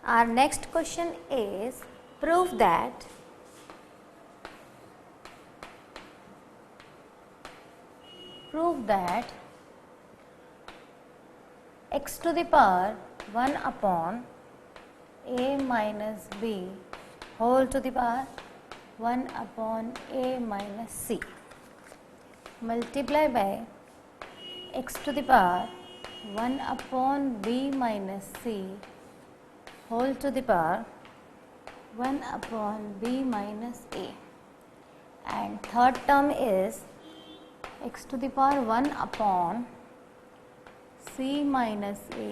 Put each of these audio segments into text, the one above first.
Our next question is prove that x to the power 1 upon a minus b whole to the power 1 upon a minus c multiply by x to the power 1 upon b minus c whole to the power 1 upon b minus a, and third term is x to the power 1 upon c minus a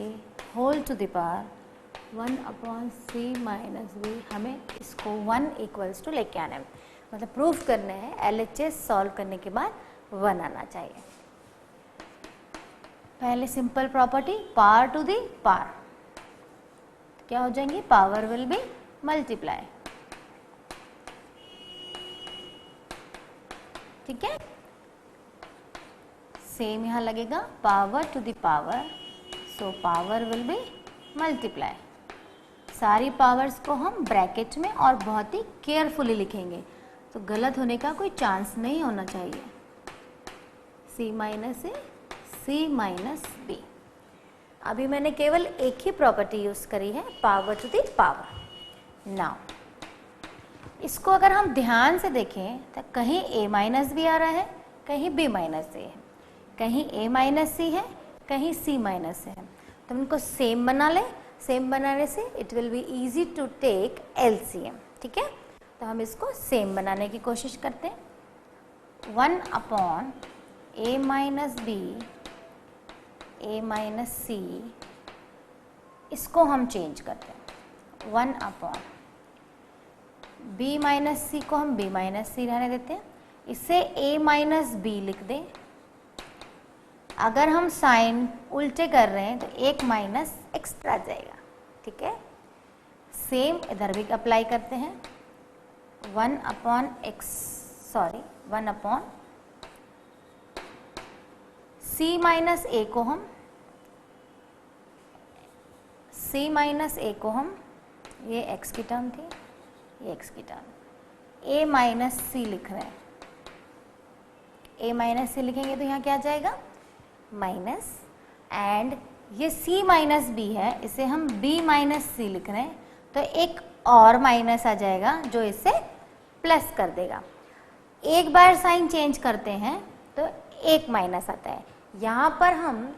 whole to the power 1 upon c minus b। हमें इसको 1 equals to लेके आना है, मतलब proof करने हैं। LHS solve करने के बाद 1 आना चाहिए। पहले simple property power to the power, क्या हो जाएंगे, पावर विल बी मल्टीप्लाई, ठीक है। सेम यहाँ लगेगा power to the power, so power will be multiply. सारी पावर्स को हम ब्रैकेट में और बहुत ही केयरफुली लिखेंगे, तो गलत होने का कोई चांस नहीं होना चाहिए। c minus A, c minus B. अभी मैंने केवल एक ही प्रॉपर्टी यूज करी है, power to the power. Now इसको अगर हम ध्यान से देखें तो कहीं a माइनस बी आ रहा है, कहीं b माइनस ए है, कहीं a माइनस सी है, कहीं c माइनस है। तो इनको सेम बना ले, सेम बनाने से it will be easy to take LCM, ठीक है। तो हम इसको सेम बनाने की कोशिश करते हैं। 1 upon a minus B, a minus C, इसको हम चेंज करते हैं। 1 अपॉन b माइनस सी को हम b माइनस सी रहने देते हैं, इसे a माइनस बी लिख दें। अगर हम साइन उल्टे कर रहे हैं तो एक माइनस एक्स्ट्रा जाएगा, ठीक है। सेम इधर भी अप्लाई करते हैं। 1 अपॉन c माइनस ए को हम ये x की टर्म थी, ये x की टर्म, a माइनस सी लिख रहे हैं। a माइनस सी लिखेंगे तो यहाँ क्या आ जाएगा, माइनस, एंड ये c माइनस बी है, इसे हम b माइनस सी लिख रहे हैं, तो एक और माइनस आ जाएगा जो इसे प्लस कर देगा। एक बार साइन चेंज करते हैं तो एक माइनस आता है, यहाँ पर हम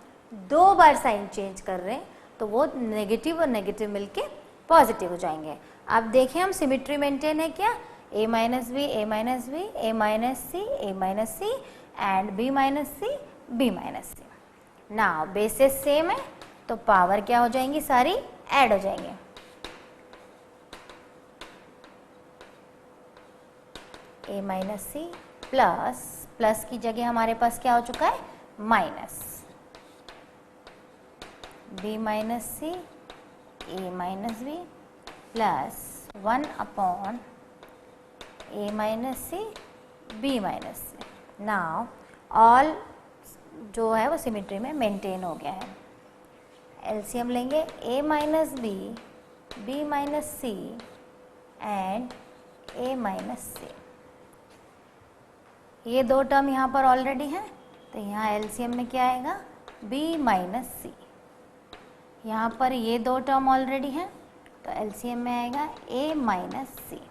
2 बार साइन चेंज कर रहे हैं तो वो नेगेटिव और नेगेटिव मिलके पॉजिटिव हो जाएंगे। अब देखें हम सिमिट्री मेंटेन है क्या, a minus B, a minus B, a minus C, a minus C, and b minus C, b minus C. Now basis same है तो पावर क्या हो जाएंगी, सारी ऐड हो जाएंगे। a माइनस सी प्लस की जगह हमारे पास क्या हो चुका है, minus, b minus C, a minus B, plus 1 upon a minus C, b minus C. Now all जो है वो सिमेट्री में मेंटेन हो गया है। एलसीएम लेंगे, a minus B, b minus C and a minus C. ये 2 टर्म यहाँ पर ऑलरेडी हैं, तो यहाँ एलसीएम में क्या आएगा, b माइनस सी। यहाँ पर ये 2 टर्म ऑलरेडी हैं, तो एलसीएम में आएगा a minus C.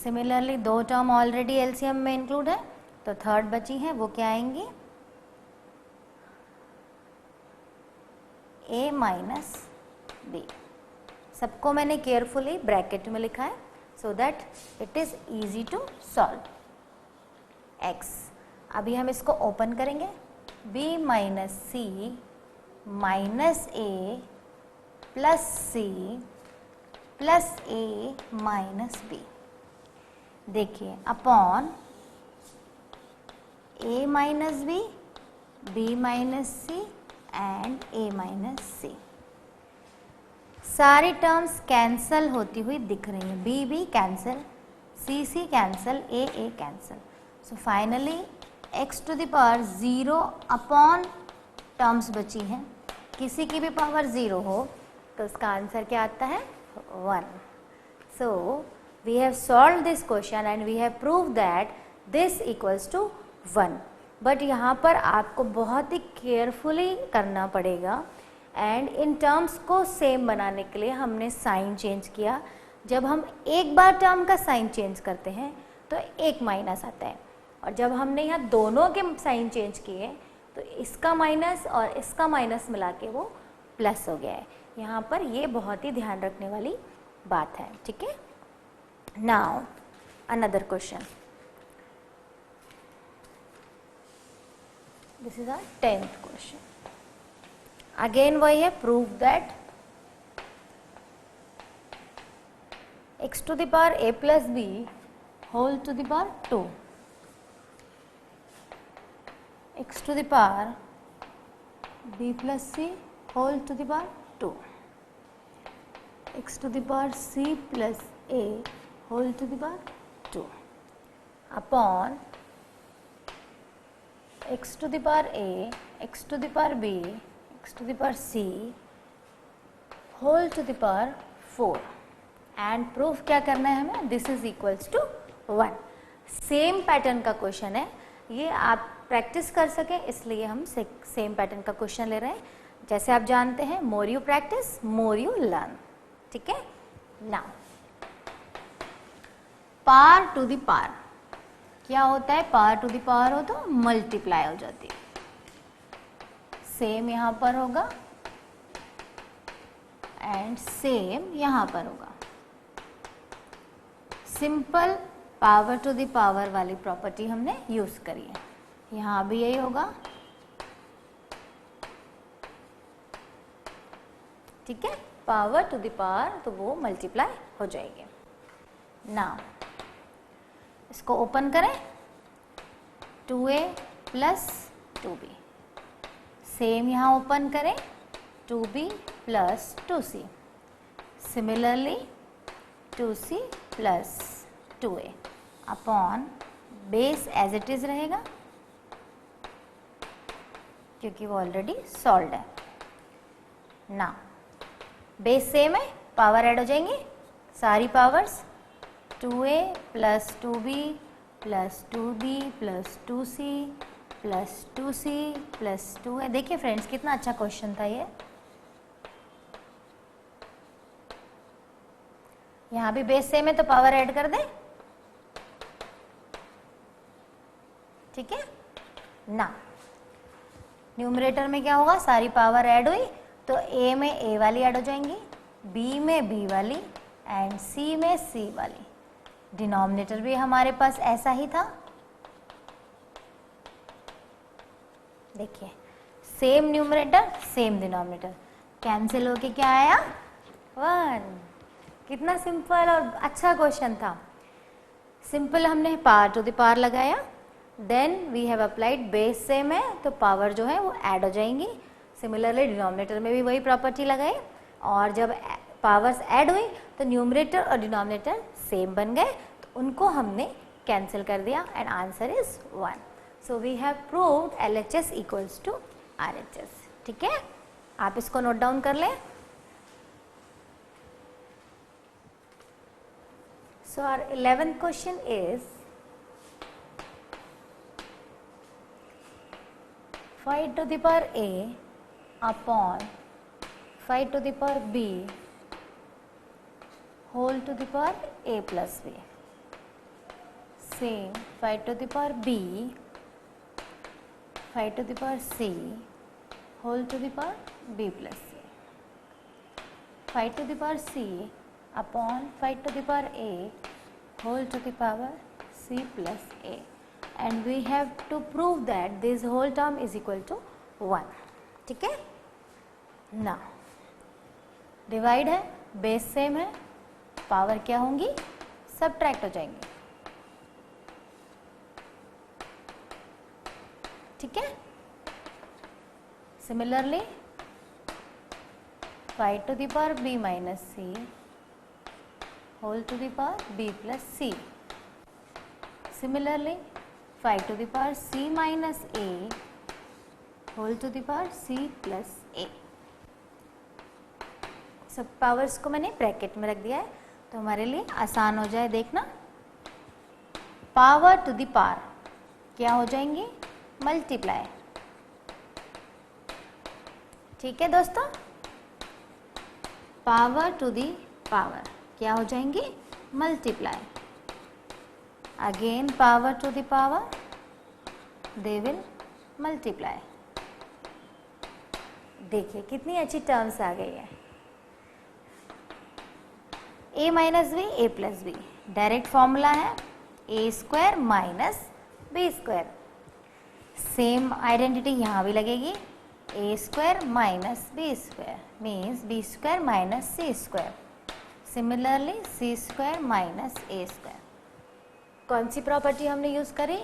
Similarly 2 term already LCM में इंक्लूड है, तो थर्ड बची है, वो क्या आएंगी, a माइनस बी। सबको मैंने केयरफुली ब्रैकेट में लिखा है so that it is easy to solve. x, अभी हम इसको ओपन करेंगे, b minus C minus a plus C plus a minus B. देखिए upon a minus B, b minus C and a minus C. सारी terms cancel होती हुई दिख रही हैं, b cancel, c cancel, a cancel. So finally x to the power 0 upon terms बची हैं, किसी की भी पावर 0 हो तो उसका आंसर क्या आता है 1. So we have solve this question and we have prove that this equals to 1. But यहाँ पर आपको बहुत ही केयरफुली करना पड़ेगा एंड इन टर्म्स को सेम बनाने के लिए हमने साइन चेंज किया. जब हम एक बार टर्म का साइन चेंज करते हैं तो एक माइनस आता है, और जब हमने यहाँ दोनों के साइन चेंज किए तो इसका माइनस और इसका माइनस मिला के वो प्लस हो गया है. यहाँ पर ये बहुत ही ध्यान रखने वाली बात है. ठीक है. Now another question. This is our 10th question. Again वही है, prove that x to the power a plus b whole to the power 2, x to the power b plus c whole to the power 2, x to the power c plus a whole to the power 2 upon x to the power a, x to the power b, x to the power c whole to the power 4. And proof क्या करना है हमें, this is equals to 1. Same pattern का question है ये, आप practice कर सकें इसलिए हम सेम पैटर्न का क्वेश्चन ले रहे हैं. जैसे आप जानते हैं, more you practice more you learn. ठीक है. Now power to the power क्या होता है, पावर टू द पावर हो तो मल्टीप्लाई हो जाती है. सेम यहाँ पर होगा एंड सेम यहाँ पर होगा. Simple power to the power वाली प्रॉपर्टी हमने यूज करी है. यहाँ भी यही होगा. ठीक है. पावर टू द पावर तो वो मल्टीप्लाई हो जाएगी. नाउ इसको ओपन करें, 2a प्लस 2b. सेम यहाँ ओपन करें, 2b plus 2c. Similarly 2c plus 2a upon base as it is रहेगा क्योंकि वो ऑलरेडी सॉल्व है. ना बेस सेम है, पावर ऐड हो जाएंगी सारी powers. 2a plus 2b plus 2b plus 2c plus 2c plus 2a. देखिए फ्रेंड्स कितना अच्छा क्वेश्चन था ये. यहाँ भी बेस सेम है तो पावर ऐड कर दें. ठीक है ना. न्यूमरेटर में क्या होगा, सारी पावर ऐड हुई तो a में a वाली ऐड हो जाएंगी, b में b वाली एंड c में c वाली. डिनोमिनेटर भी हमारे पास ऐसा ही था. देखिए same numerator same denominator, cancel होके क्या आया 1. कितना सिंपल और अच्छा क्वेश्चन था. सिंपल हमने पावर टू द पावर लगाया, then we have applied base same है तो पावर जो है वो ऐड हो जाएंगी. सिमिलरली डिनोमिनेटर में भी वही प्रॉपर्टी लगाई और जब पावर्स ऐड हुई तो न्यूमरेटर और डिनोमिनेटर सेम बन गए तो उनको हमने कैंसिल कर दिया and answer is 1. So we have proved LHS equals to RHS. ठीक है. आप इसको नोट डाउन कर लें. So our 11th question is 5 to the power a upon 5 to the power b whole to the power a plus b. Same 5 to the power b 5 to the power c whole to the power b plus c. 5 to the power c upon 5 to the power a whole to the power c plus a, and we have to prove that this whole term is equal to 1. ठीक है. ना divide है, base same है, power क्या होंगी, subtract हो जाएंगे. ठीक है. Similarly 5 to the power b minus c whole to the power b plus c. Similarly 5 to the power c minus a whole to the power c plus a. सब powers को मैंने bracket में रख दिया है तो हमारे लिए आसान हो जाए देखना। पावर टू द पावर क्या हो जाएंगे, मल्टीप्लाई। ठीक है दोस्तों, पावर टू द पावर क्या हो जाएंगे, multiply. Again power to the power, they will multiply. देखिए कितनी अच्छी टर्म्स आ गई है। a minus B A plus B, direct formula है A square minus B square. Same identity यहाँ भी लगेगी, A square minus B square means B square minus C square. Similarly C square minus A square. कौन सी property हमने use करी,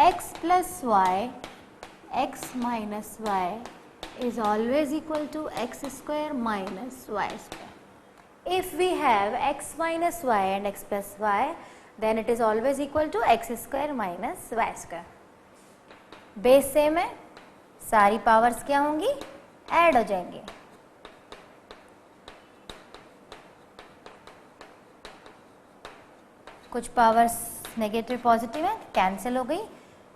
x plus Y X minus Y is always equal to x square minus y square. If we have x minus y and x plus y, then it is always equal to x square minus y square. Base same है, सारी powers क्या होंगी, add हो जाएंगे। कुछ powers negative positive है, cancel हो गई,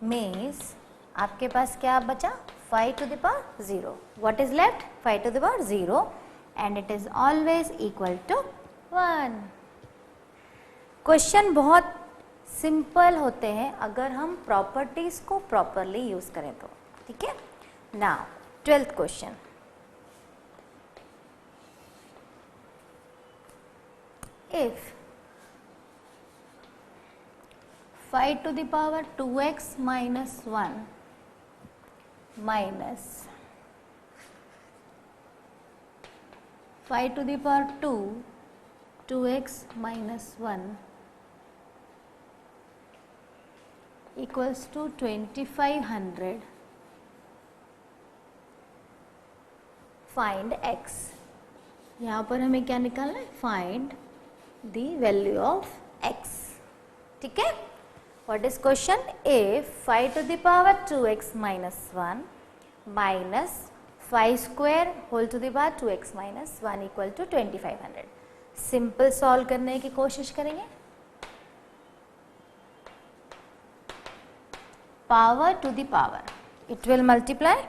मीन्स आपके पास क्या बचा, 5 to the power 0. What is left? 5 to the power 0 and it is always equal to 1. Question बहुत सिंपल होते हैं अगर हम प्रॉपर्टीज को प्रॉपरली यूज करें तो। ठीक है, now 12th question. If 5 to the power 2x minus 1 minus 5 to the power 2 2x minus 1 equals to 2500, find x। यहाँ पर हमें क्या निकालना है, find the value of x। ठीक है, what is question, if 5 to the power 2x minus 1 minus 5 square whole to the power 2x minus 1 equal to 2500। Simple solve करने की कोशिश करेंगे। Power to the power, it will multiply,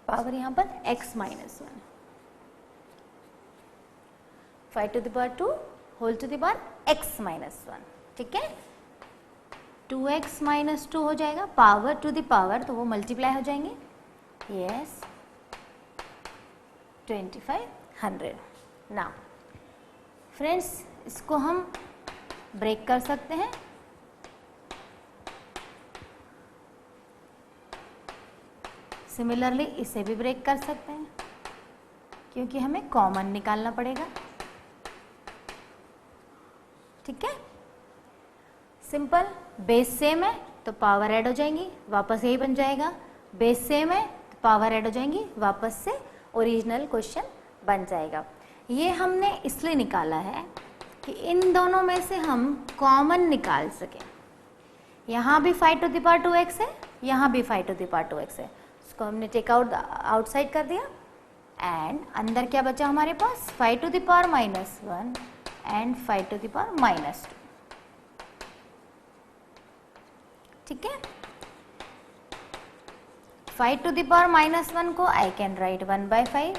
power यहाँ पर x minus 1, 5 to the power 2 whole to the power x minus 1। ठीक है, 2x minus 2 हो जाएगा, पावर टू द पावर तो वो मल्टीप्लाई हो जाएंगे। यस, 2500। नाउ फ्रेंड्स, इसको हम ब्रेक कर सकते हैं। सिमिलरली इसे भी ब्रेक कर सकते हैं क्योंकि हमें कॉमन निकालना पड़ेगा। ठीक है, सिंपल, बेस सेम है तो पावर ऐड हो जाएंगी, वापस यही बन जाएगा। बेस सेम है तो पावर ऐड हो जाएंगी, वापस से ओरिजिनल क्वेश्चन बन जाएगा। ये हमने इसलिए निकाला है कि इन दोनों में से हम कॉमन निकाल सकें। यहाँ भी 5 टू द पावर 2x है, यहाँ भी 5 टू द पावर 2x है, उसको हमने टेक आउट आउटसाइड कर दिया एंड अंदर क्या बचा हमारे पास, 5 to the power minus 1 and 5 to the power minus 2। ठीक है, 5 टू द पावर माइनस 1 को I can right 1/5,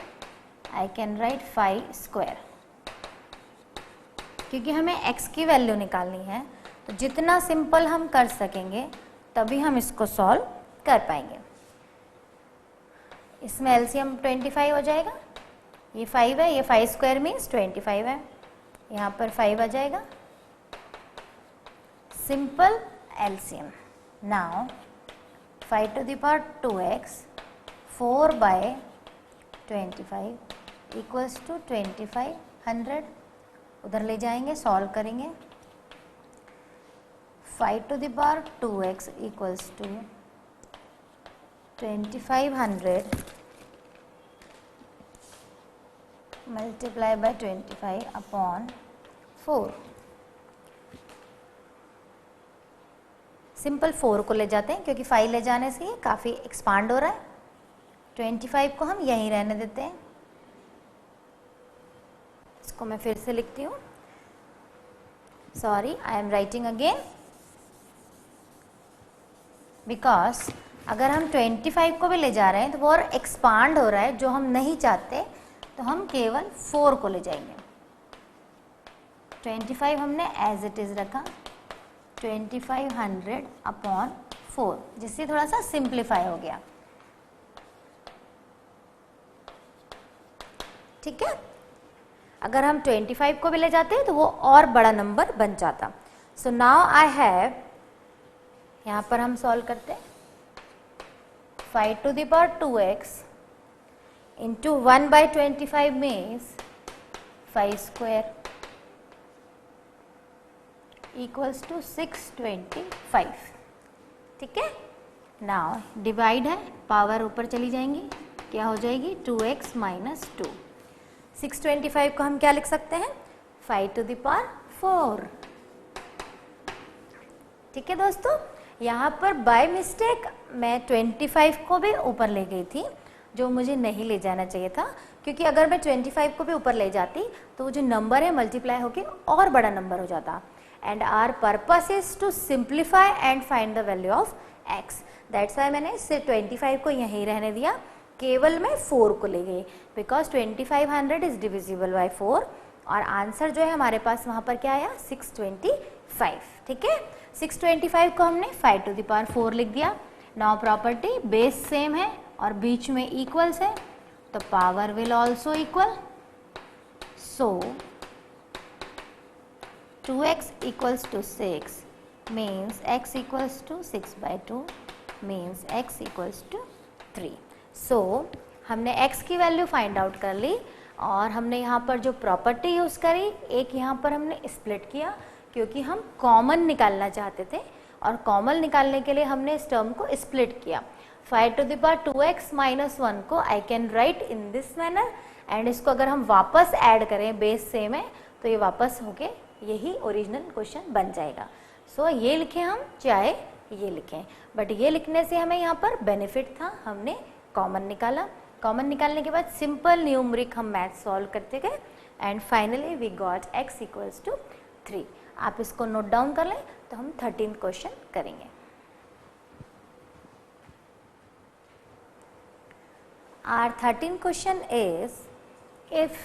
I can right 5 square. क्योंकि हमें x की वैल्यू निकालनी है तो जितना सिंपल हम कर सकेंगे तभी हम इसको सॉल्व कर पाएंगे। इसमें एलसीएम 25 हो जाएगा, ये 5 है, ये 5 स्क्वायर मीन्स 25 है, यहाँ पर 5 आ जाएगा। Simple LCM. Now 5 to the power 2x 4/25 equals to 2500। उधर ले जाएंगे, सॉल्व करेंगे। 5 to the power 2x equals to 2500 multiply by 25 upon 4। Simple 4 को ले जाते हैं क्योंकि 5 ले जाने से ये काफ़ी एक्सपांड हो रहा है। 25 को हम यहीं रहने देते हैं, इसको मैं फिर से लिखती हूँ, sorry I am writing again, because अगर हम 25 को भी ले जा रहे हैं तो वो और एक्सपांड हो रहा है, जो हम नहीं चाहते, तो हम केवल 4 को ले जाएंगे। 25 हमने एज इट इज़ रखा, 2500 अपॉन 4, जिससे थोड़ा सा सिंप्लीफाई हो गया। ठीक है, अगर हम 25 को भी ले जाते हैं तो वो और बड़ा नंबर बन जाता। सो नाउ आई हैव, यहाँ पर हम सॉल्व करते हैं, 5 to the power 2x into 1 by 25 means 5 square equals to 625। ठीक है, नाउ डिवाइड है, पावर ऊपर चली जाएंगी, क्या हो जाएगी 2x माइनस 2। 625 को हम क्या लिख सकते हैं, 5 to the power 4। ठीक है दोस्तों, यहाँ पर बाय मिस्टेक मैं 25 को भी ऊपर ले गई थी, जो मुझे नहीं ले जाना चाहिए था, क्योंकि अगर मैं 25 को भी ऊपर ले जाती तो वो जो नंबर है मल्टीप्लाई होके और बड़ा नंबर हो जाता। And our purpose is to simplify and find the value of x, that's why मैंने सिर्फ 25 को यहीं रहने दिया, केवल मैं 4 को ले गई, बिकॉज 2500 इज डिविजिबल बाय 4, और आंसर जो है हमारे पास वहाँ पर क्या आया 625। ठीक है, 625 को हमने 5 to the power 4 लिख दिया। नाउ प्रॉपर्टी बेस सेम है और बीच में इक्वल्स है, तो power will also equal, so 2x equals to 6 means x equals to 6 by 2 means x equals to 3। सो हमने x की वैल्यू फाइंड आउट कर ली, और हमने यहाँ पर जो प्रॉपर्टी यूज़ करी, एक यहाँ पर हमने स्प्लिट किया क्योंकि हम कॉमन निकालना चाहते थे, और कॉमन निकालने के लिए हमने इस टर्म को स्प्लिट किया। 5 to the power 2x minus 1 को I can right in this manner, and इसको अगर हम वापस ऐड करें, बेस सेम है तो ये वापस होके यही ओरिजिनल क्वेश्चन बन जाएगा। सो ये लिखें हम चाहे ये लिखें, बट ये लिखने से हमें यहाँ पर बेनिफिट था, हमने कॉमन निकाला। कॉमन निकालने के बाद सिंपल न्यूमरिक हम मैथ सॉल्व करते गए, and finally we got x equals to 3। आप इसको नोट डाउन कर लें, तो हम 13th क्वेश्चन करेंगे। Our 13th question is, if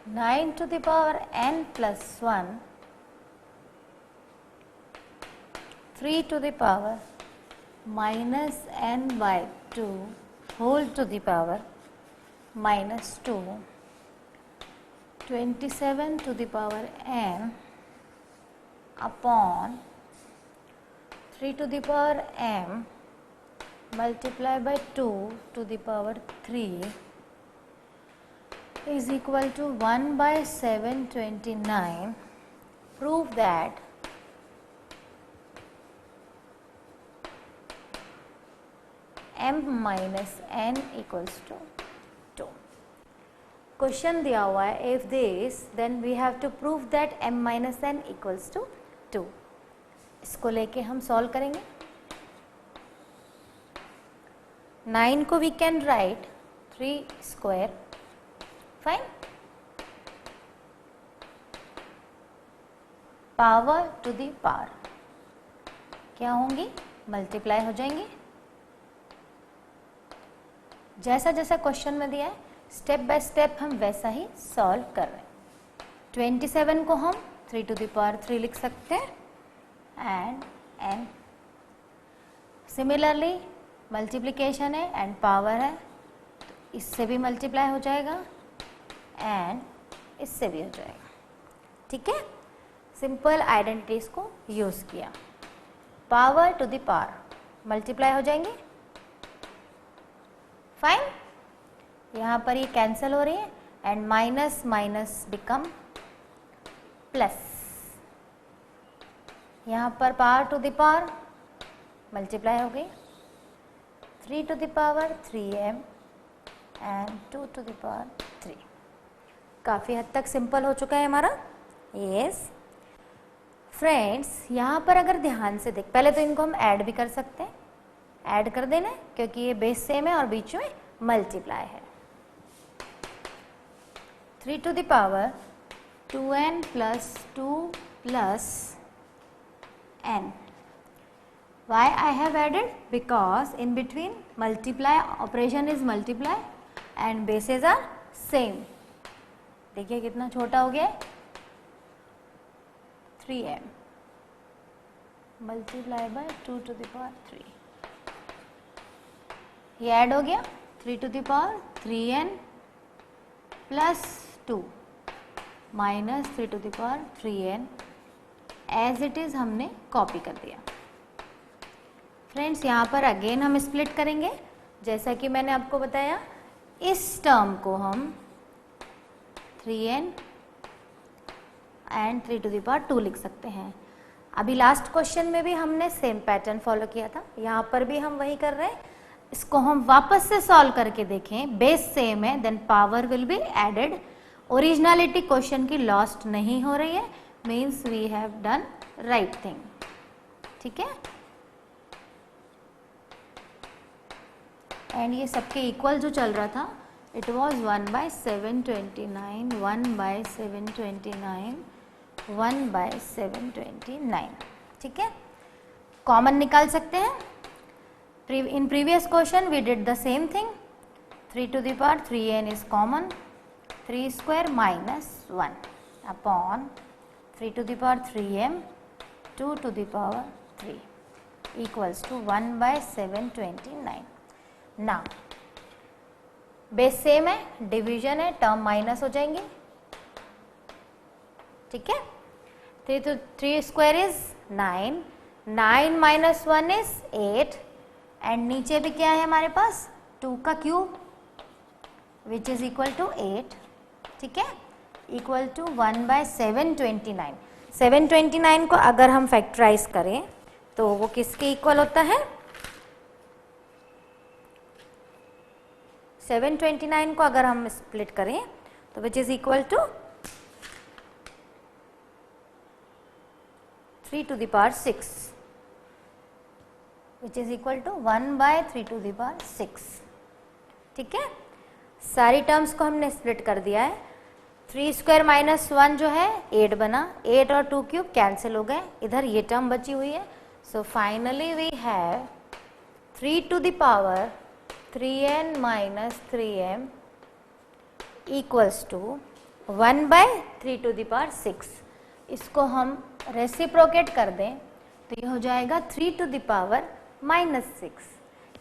nine to the power n plus 1, 3 to the power minus n by 2 whole to the power minus 2, 27 to the power n upon 3 to the power m multiply by 2 to the power 3 is equal to 1 by 729. Prove that m minus n equals to 2. Question दिया हुआ है if this, then we have to prove that m minus n equals to 2. इसको लेके हम solve करेंगे। 9 को we can write 3 square, fine, power to the power क्या होंगी, मल्टीप्लाई हो जाएंगे। जैसा जैसा क्वेश्चन में दिया है स्टेप बाय स्टेप हम वैसा ही सॉल्व कर रहे हैं। 27 को हम 3 to the power 3 लिख सकते हैं, एंड n सिमिलरली मल्टीप्लिकेशन है एंड पावर है, तो इससे भी मल्टीप्लाई हो जाएगा एंड इससे भी हो जाएगा। ठीक है, सिंपल आइडेंटिटीज को यूज़ किया। Power to the power multiply हो जाएंगे, फाइन, यहाँ पर ये कैंसिल हो रही है and minus minus become plus, यहाँ पर power to the power multiply हो गई, 3 to the power 3m and 2 to the power 3। काफ़ी हद तक सिंपल हो चुका है हमारा। यस, फ्रेंड्स यहाँ पर अगर ध्यान से देख, पहले तो इनको हम ऐड भी कर सकते हैं, ऐड कर देना है क्योंकि ये बेस सेम है और बीच में मल्टीप्लाई है। 3 to the power 2n plus 2 plus n. Why I have added? Because in between multiply operation is multiply and bases are same. देखिए कितना छोटा हो गया है, 3m multiply bye 2 to the power 3, ये ऐड हो गया 3 to the power 3n plus 2 minus 3 to the power 3n, as it is हमने कॉपी कर दिया। फ्रेंड्स यहाँ पर अगेन हम स्प्लिट करेंगे, जैसा कि मैंने आपको बताया इस टर्म को हम 3n and 3 to the power 2 लिख सकते हैं। अभी लास्ट क्वेश्चन में भी हमने सेम पैटर्न फॉलो किया था, यहाँ पर भी हम वही कर रहे हैं। इसको हम वापस से सॉल्व करके देखें, बेस सेम है then power will be added, originality question की लॉस्ट नहीं हो रही है, means we have done right thing. ठीक है, एंड ये सबके इक्वल जो चल रहा था इट वॉज 1/729, 1/729, 1/729। ठीक है, कॉमन निकाल सकते हैं। In previous question we did the same thing, 3 to the power 3n is common, 3 square minus 1 upon 3 to the power 3m 2 to the power 3 equals to 1/729। Now base same है, division है, term minus हो जाएंगे। ठीक है, 3 square is 9, 9 minus 1 is 8 and नीचे भी क्या है हमारे पास 2 का cube which is equal to 8। ठीक है, इक्वल टू 1/729। 729 को अगर हम फैक्टराइज करें तो वो किसके इक्वल होता है, 729 को अगर हम स्प्लिट करें तो which is equal to 3 to the power 6 which is equal to 1/3 to the power 6। ठीक है, सारी टर्म्स को हमने स्प्लिट कर दिया है। 3 स्क्वायर माइनस 1 जो है 8 बना, 8 और 2 क्यूब कैंसिल हो गए, इधर ये टर्म बची हुई है। So finally we have 3 to the power 3n minus 3m equals to 1/3 to the power 6। इसको हम रेसिप्रोकेट कर दें तो ये हो जाएगा 3 to the power -6।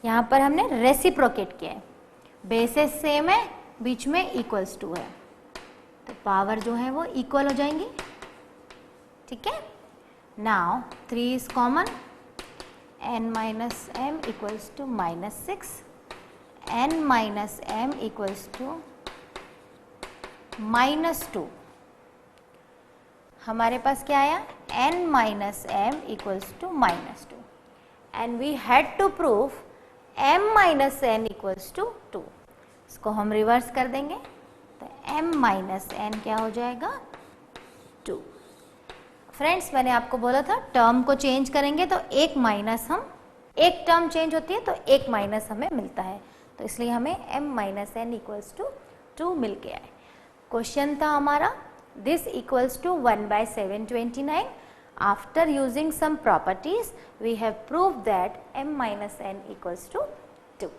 यहाँ पर हमने रेसिप्रोकेट किया है, बेसेस सेम है, बीच में इक्वल्स टू है, तो पावर जो है वो इक्वल हो जाएंगी। ठीक है, now 3 is common, n minus m equals to -6, n minus m equals to -2। हमारे पास क्या आया, n minus m equals to -2 and we had to prove m minus n equals to 2। इसको हम रिवर्स कर देंगे तो m minus n क्या हो जाएगा 2। फ्रेंड्स मैंने आपको बोला था टर्म को चेंज करेंगे तो एक माइनस हम, एक टर्म चेंज होती है तो एक माइनस हमें मिलता है, तो इसलिए हमें m minus n equals to 2 मिल गया है। क्वेश्चन था हमारा this equals to 1/729। After using some properties we have proved that m minus n equals to 2।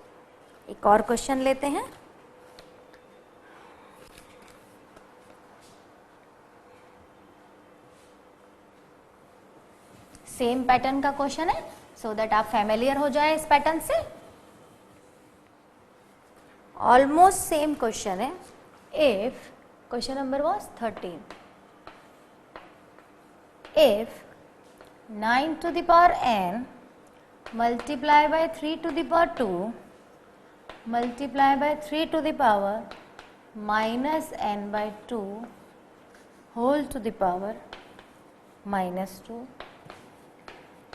एक और क्वेश्चन लेते हैं। सेम पैटर्न का क्वेश्चन है सो दैट आप फैमिलियर हो जाए इस पैटर्न से। ऑलमोस्ट सेम क्वेश्चन है। If question number was 13, if 9 to the power n multiply by 3 to the power 2 multiply by 3 to the power minus n by 2 whole to the power -2,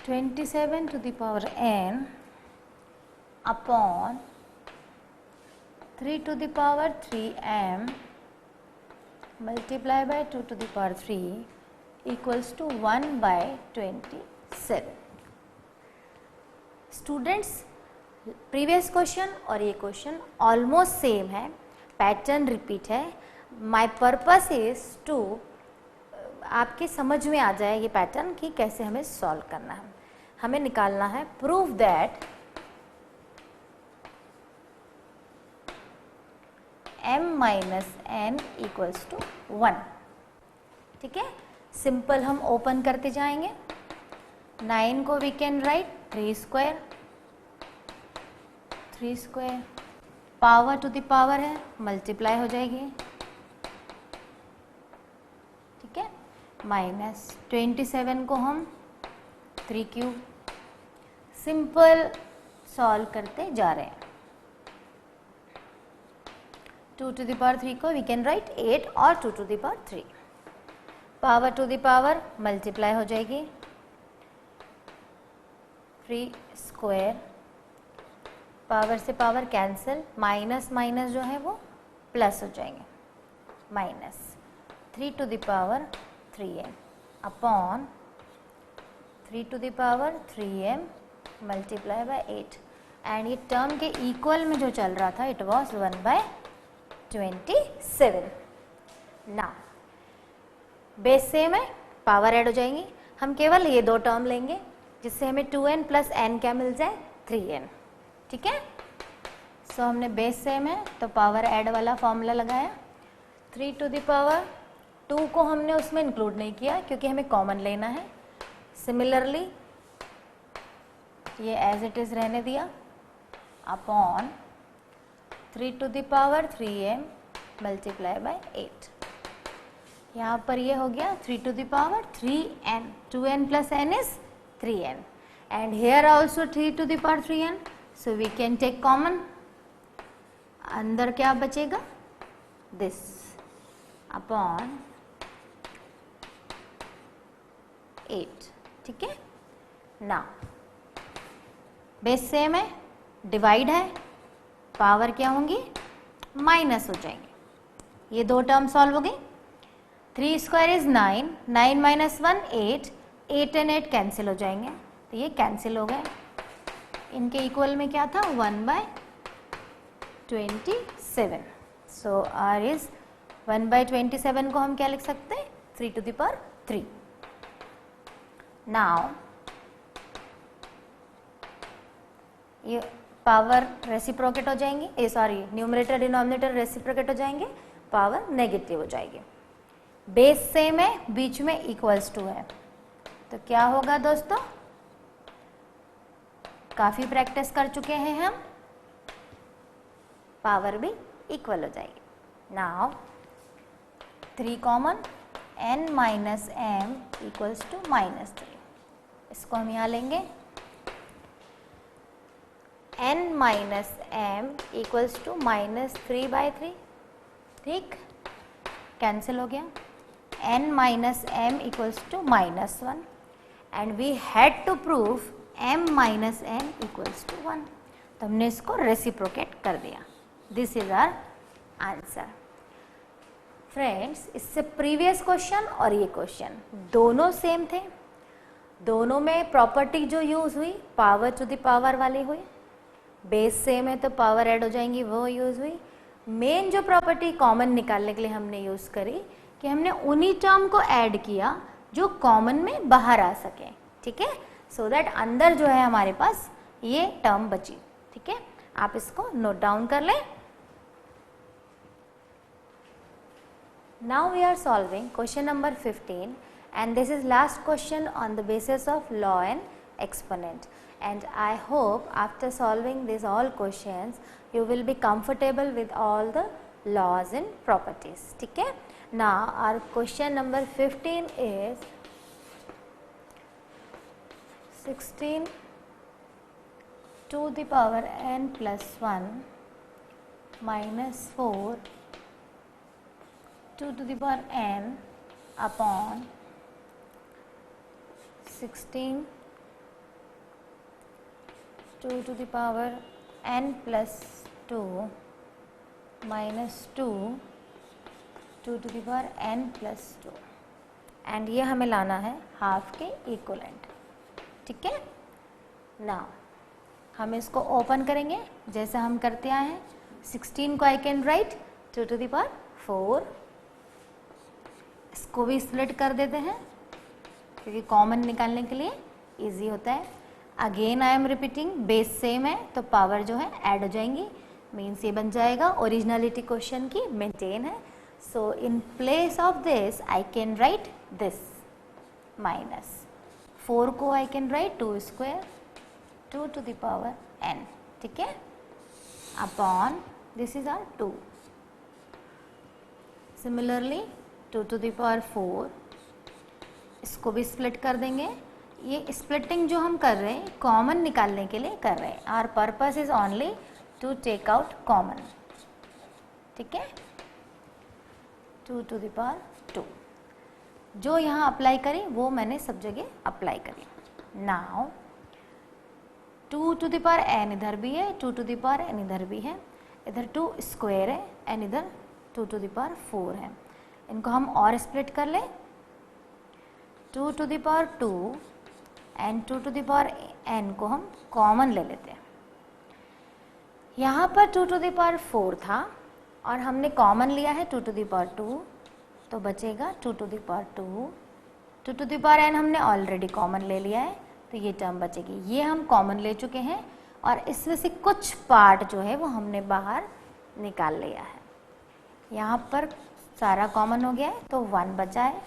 27 to the power n upon 3 to the power 3m multiply by 2 to the power 3 equals to 1/27। Students, previous question और ये question almost same है, pattern repeat है। My purpose is to आपके समझ में आ जाए ये pattern कि कैसे हमें सॉल्व करना है। हमें निकालना है prove that m minus n equals to 1। ठीक है, सिंपल हम ओपन करते जाएंगे। 9 को we can write 3 square, 3 square power to the power है, मल्टीप्लाई हो जाएगी। ठीक है, माइनस 27 को हम 3 क्यूब, सिंपल सॉल्व करते जा रहे हैं। 2 to the power 3 को वी कैन राइट 8 और 2 to the power 3, power to the power multiply हो जाएगी। 3 स्क्वायर, पावर से पावर कैंसिल, माइनस माइनस जो है वो प्लस हो जाएंगे, minus 3 to the power 3m upon 3 to the power 3m multiply by 8। And ये टर्म के इक्वल में जो चल रहा था इट वॉज 1/27। ना बेस सेम है, पावर ऐड हो जाएंगी। हम केवल ये दो टर्म लेंगे जिससे हमें 2n प्लस n क्या मिल जाए 3n। ठीक है, सो हमने बेस सेम है तो पावर ऐड वाला फॉर्मूला लगाया। 3 to the power 2 को हमने उसमें इंक्लूड नहीं किया क्योंकि हमें कॉमन लेना है। सिमिलरली ये एज इट इज रहने दिया upon 3 to the power 3m multiply by 8। यहाँ पर ये हो गया 3 to the power 3n, 2n plus n is 3n and here also 3 to the power 3n, so we can take common। अंदर क्या बचेगा this अपॉन 8। ठीक है, ना बेस सेम है, डिवाइड है, पावर क्या होंगी माइनस हो जाएंगे। ये दो टर्म सॉल्व हो गई। 3 square is 9, 9 minus 1 8, 8 and 8 cancel हो जाएंगे तो ये कैंसिल हो गए। इनके इक्वल में क्या था 1/27। सो आर इज 1/27 को हम क्या लिख सकते हैं 3 to the power 3। नाउ ये पावर रेसिप्रोकेट हो जाएंगी, ये सॉरी न्यूमरेटर डिनोमिनेटर रेसिप्रोकेट हो जाएंगे, पावर नेगेटिव हो जाएगी। बेस सेम है, बीच में इक्वल्स टू है, तो क्या होगा दोस्तों, काफी प्रैक्टिस कर चुके हैं हम, पावर भी इक्वल हो जाएगी। Now 3 common, n minus m equals to -3। इसको हम यहाँ लेंगे, n minus m equals to -3/3। ठीक, कैंसिल हो गया। n minus m equals to -1 and we had to prove m minus n equals to 1, तो हमने इसको रेसिप्रोकेट कर दिया। This is our answer. Friends, इससे प्रीवियस क्वेश्चन और ये क्वेश्चन दोनों सेम थे। दोनों में प्रॉपर्टी जो यूज हुई पावर टू द पावर वाली हुई, बेस सेम है तो पावर ऐड हो जाएंगी वो यूज हुई। मेन जो प्रॉपर्टी कॉमन निकालने के लिए हमने यूज करी कि हमने उन्हीं टर्म को ऐड किया जो कॉमन में बाहर आ सके। ठीक है, सो दैट अंदर जो है हमारे पास ये टर्म बची। ठीक है, आप इसको नोट डाउन कर लें। Now we are solving question number 15 and this is last question on the basis of law and exponent, and I hope after solving these all questions you will be comfortable with all the laws and properties. ठीक है, now our question number 15 is 16 to the power n plus 1 minus 4 2 to the power n upon 16 2 to the power n plus 2 minus 2 2 to the power n plus 2। And ये हमें लाना है half के equivalent, ठीक है। Now हम इसको open करेंगे जैसे हम करते आए हैं। 16 को I can write 2 to the power 4, इसको भी स्प्लिट कर देते हैं क्योंकि कॉमन निकालने के लिए इजी होता है। Again I am repeating, base same है तो पावर जो है ऐड हो जाएंगी, मीन्स ये बन जाएगा ओरिजिनलिटी क्वेश्चन की मेंटेन है। So in place of this I can write this minus 4 को I can write 2 square 2 to the power n, ठीक है, upon this is R 2। Similarly 2 to the power 4, इसको भी स्प्लिट कर देंगे। ये स्प्लिटिंग जो हम कर रहे हैं कॉमन निकालने के लिए कर रहे हैं, our purpose is only to take out common, ठीक है। 2 to the power 2 जो यहाँ अप्लाई करें वो मैंने सब जगह अप्लाई करी। Now 2 to the power n इधर भी है, 2 to the power n इधर भी है, इधर 2 स्क्वायर है एंड इधर 2 to the power 4 है। इनको हम और स्प्लिट कर लें, 2 to the power 2 and 2 to the power n को हम कॉमन ले लेते हैं। यहाँ पर 2 to the power 4 था और हमने कॉमन लिया है 2 to the power 2, तो बचेगा 2 to the power 2। 2 to the power n हमने ऑलरेडी कॉमन ले लिया है तो ये टर्म बचेगी, ये हम कॉमन ले चुके हैं और इसमें से कुछ पार्ट जो है वो हमने बाहर निकाल लिया है। यहाँ पर सारा कॉमन हो गया है तो 1 बचा है।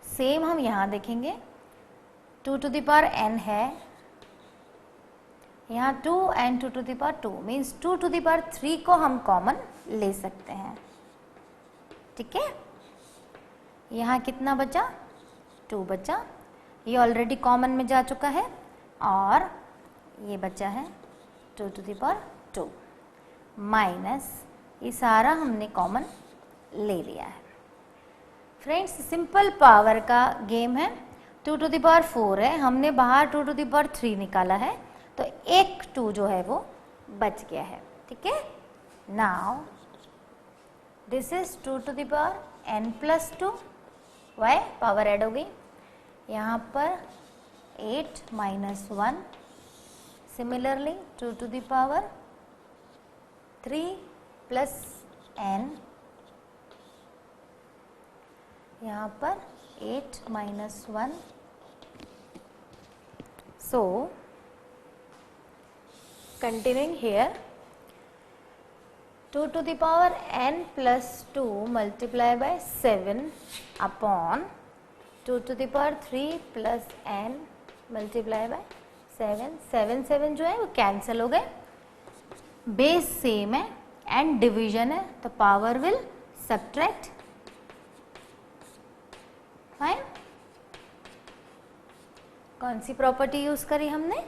सेम हम यहाँ देखेंगे 2 to the power n है, यहाँ 2 and 2 to the power 2 means 2 to the power 3 को हम कॉमन ले सकते हैं, ठीक है। यहाँ कितना बचा, 2 बचा, ये ऑलरेडी कॉमन में जा चुका है और ये बचा है 2 to the power 2 माइनस ये सारा हमने कॉमन ले लिया है। फ्रेंड्स सिंपल पावर का गेम है, 2 to the power 4 है, हमने बाहर 2 to the power 3 निकाला है तो एक 2 जो है वो बच गया है, ठीक है। Now this is 2 to the power n plus 2, why power add हो गई, यहाँ पर 8 minus 1, similarly 2 to the power 3 plus n, यहाँ पर 8 minus 1, so continuing here 2 to the power n plus 2 multiply by 7 upon 2 to the power 3 plus n multiply by 7, 7 7 जो है वो cancel हो गए, बेस सेम है एंड डिवीजन है तो पावर विल सब्ट्रैक्ट, फाइन। कौन सी प्रॉपर्टी यूज करी हमने,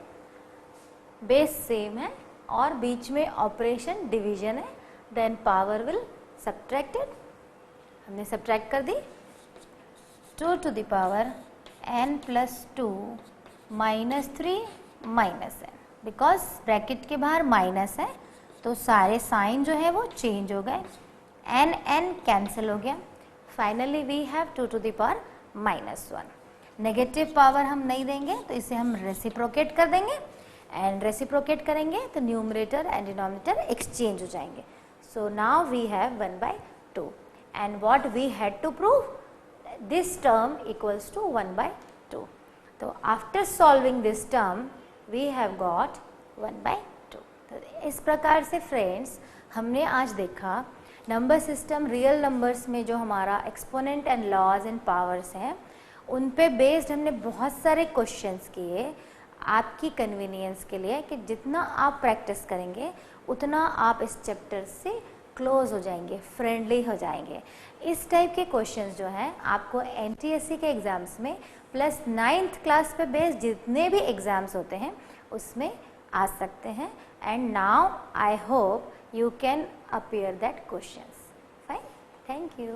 बेस सेम है और बीच में ऑपरेशन डिवीजन है, देन पावर विल सब्ट्रैक्टेड, हमने सब्ट्रैक्ट कर दी। 2 to the power n plus 2 minus 3 minus n, because bracket के बाहर माइनस है तो सारे साइन जो है वो चेंज हो गए, n n कैंसिल हो गया, finally we have 2 to the power -1। Negative power हम नहीं देंगे तो इसे हम रेसिप्रोकेट कर देंगे एंड रेसिप्रोकेट करेंगे तो न्यूमरेटर एंड डिनोमिनेटर एक्सचेंज हो जाएंगे। So now we have 1/2 and what we had to prove, this term equals to 1/2. तो after solving this term we have got 1/2। तो इस प्रकार से फ्रेंड्स हमने आज देखा नंबर सिस्टम रियल नंबर्स में जो हमारा exponent and laws and powers हैं उन पे बेस्ड हमने बहुत सारे क्वेश्चंस किए आपकी कन्वीनियंस के लिए कि जितना आप प्रैक्टिस करेंगे उतना आप इस चैप्टर से क्लोज हो जाएंगे, फ्रेंडली हो जाएंगे। इस टाइप के क्वेश्चंस जो हैं आपको एनटीएससी के एग्ज़ाम्स में प्लस 9th क्लास पे बेस्ड जितने भी एग्ज़ाम्स होते हैं उसमें आ सकते हैं and now I hope you can appear that questions. Fine. Thank you.